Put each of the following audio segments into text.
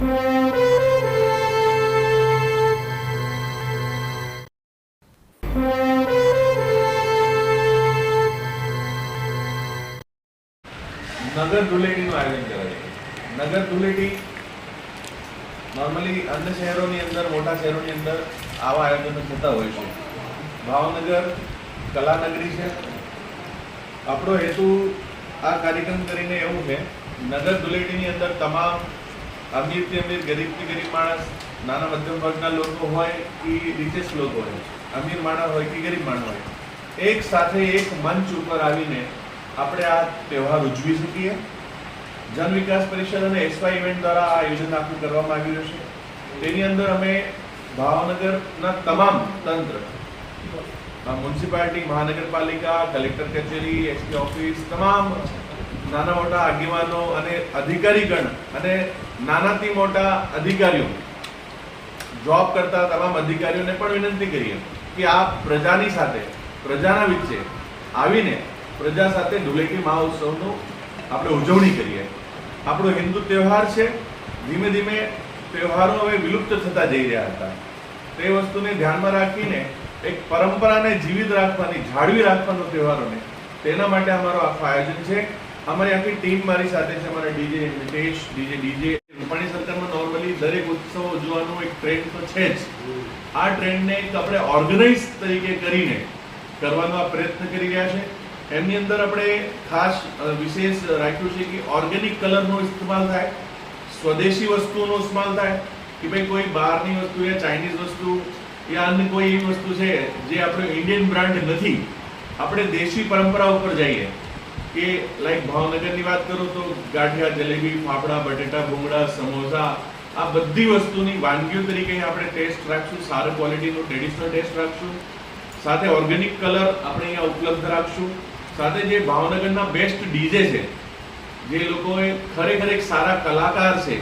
નગર ધૂળેટીનું આયોજન કરાય છે. નગર ધૂળેટી નોર્મલી અન્ય શહેરોની અંદર, મોટા શહેરોની અંદર આવા આયોજનો થતા હોય છે. ભાવનગર કલાનગરી છે. આપણો હેતુ આ કાર્યક્રમ કરીને એવું છે, નગર ધૂળેટીની અંદર તમામ અમીરથી અમીર, ગરીબથી ગરીબ માણસ, નાના મધ્યમ વર્ગના લોકો હોય કે રિચેસ્ટ લોકો હોય, અમીર માણસ હોય કે ગરીબ માણસ હોય, એક સાથે એક મંચ ઉપર આવીને આપણે આ તહેવાર ઉજવી શકીએ. જન વિકાસ પરિષદ અને એસવાય ઇવેન્ટ દ્વારા આ આયોજન આખું કરવામાં આવી રહ્યું છે. તેની અંદર અમે ભાવનગરના તમામ તંત્ર, મ્યુનિસિપાલિટી, મહાનગરપાલિકા, કલેક્ટર કચેરી, એસપી ઓફિસ, તમામ નાના મોટા આગેવાનો અને અધિકારીગણ અને નાનાથી મોટા અધિકારીઓ, જોબ કરતા તમામ અધિકારીઓને પણ વિનંતી કરીએ કે આ પ્રજાની સાથે, પ્રજાના વચ્ચે આવીને પ્રજા સાથે ધૂળેટી મહોત્સવનું આપણે ઉજવણી કરીએ. આપણો હિન્દુ તહેવાર છે. ધીમે ધીમે તહેવારો હવે વિલુપ્ત થતા જઈ રહ્યા હતા. તે વસ્તુને ધ્યાનમાં રાખીને એક પરંપરાને જીવિત રાખવાની, જાળવી રાખવાનો તહેવારોને, તેના માટે અમારો આખું આયોજન છે. અમારી આખી ટીમ મારી સાથે છે. અમારા ડીજે મિતેશ, ડીજે રૂપાણી સરકારમાં નોર્મલી દરેક ઉત્સવ ઉજવવાનો એક ટ્રેન્ડ તો છે જ. આ ટ્રેન્ડને આપણે ઓર્ગેનાઇઝ તરીકે કરીને કરવાનો આ પ્રયત્ન કરી રહ્યા છે. એમની અંદર આપણે ખાસ વિશેષ રાખ્યું છે કે ઓર્ગેનિક કલરનો ઇસ્તેમાલ થાય, સ્વદેશી વસ્તુઓનો ઇસ્તેમાલ થાય, કે ભાઈ કોઈ બહારની વસ્તુ યા ચાઇનીઝ વસ્તુ યા અન્ય કોઈ એવી વસ્તુ છે જે આપણે ઇન્ડિયન બ્રાન્ડ નથી, આપણે દેશી પરંપરા ઉપર જઈએ. કે લાઈક ભાવનગરની વાત કરું તો ગાંઠિયા, જલેબી, ફાફડા, બટેટા, ભૂંગળા, સમોસા, આ બધી વસ્તુની વાનગીઓ તરીકે આપણે ટેસ્ટ રાખશું, સારી ક્વોલિટીનો ટ્રેડિશનલ ટેસ્ટ રાખશું. સાથે ઓર્ગેનિક કલર આપણે અહીંયા ઉપલબ્ધ રાખશું. સાથે જે ભાવનગરના બેસ્ટ ડીજે છે, જે લોકોએ ખરેખર એક સારા કલાકાર છે,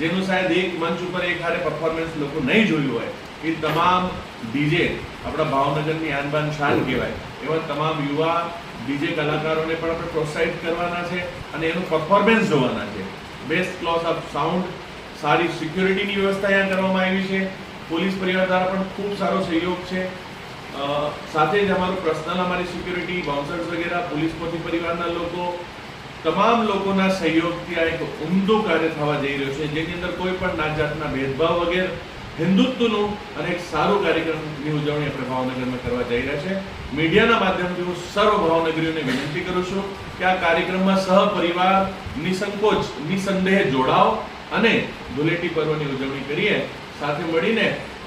જેનું શાયદ એક મંચ ઉપર એક હારે પરફોર્મન્સ લોકો નહીં જોયું હોય, એ તમામ ડીજે આપણા ભાવનગરની આનબાન શાન કહેવાય એવા તમામ યુવા ડીજે કલાકારોને પણ આપણે પ્રોત્સાહિત કરવાના છે અને એનું પરફોર્મન્સ જોવાના છે. બેસ્ટ ક્લોઝ ઓફ સાઉન્ડ, સારી સિક્યોરિટીની વ્યવસ્થા અહીંયા કરવામાં આવી છે. પોલીસ પરિવાર દ્વારા પણ ખૂબ સારો સહયોગ છે. સાથે જ અમારું પર્સનલ, અમારી સિક્યોરિટી, બાઉન્સર્સ વગેરે, પોલીસ પરિવારના લોકો, તમામ લોકોના સહયોગથી આ એક ઉમદું કાર્ય થવા જઈ રહ્યું છે, જેની અંદર કોઈ પણ નાત જાતના ભેદભાવ વગેરે હિન્દુત્વનું અને એક સારું કાર્યક્રમની ઉજવણી આપણે ભાવનગરમાં કરવા જઈ રહ્યા છે. મીડિયાના માધ્યમથી હું સર્વ ભાવનગરીઓને વિનંતી કરું છું કે આ કાર્યક્રમમાં સહપરિવાર નિસંકોચ, નિસંદેહ જોડાઓ અને ધૂળેટી પર્વની ઉજવણી કરીએ. સાથે મળીને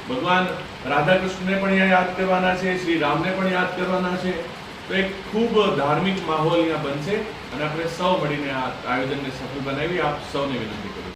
ભગવાન રાધાકૃષ્ણને પણ યાદ કરવાના છે, શ્રી રામને પણ યાદ કરવાના છે. તો એક ખૂબ ધાર્મિક માહોલ અહીંયા બનશે અને આપણે સૌ મળીને આ આયોજનને સફળ બનાવી આપ સૌને વિનંતી કરું.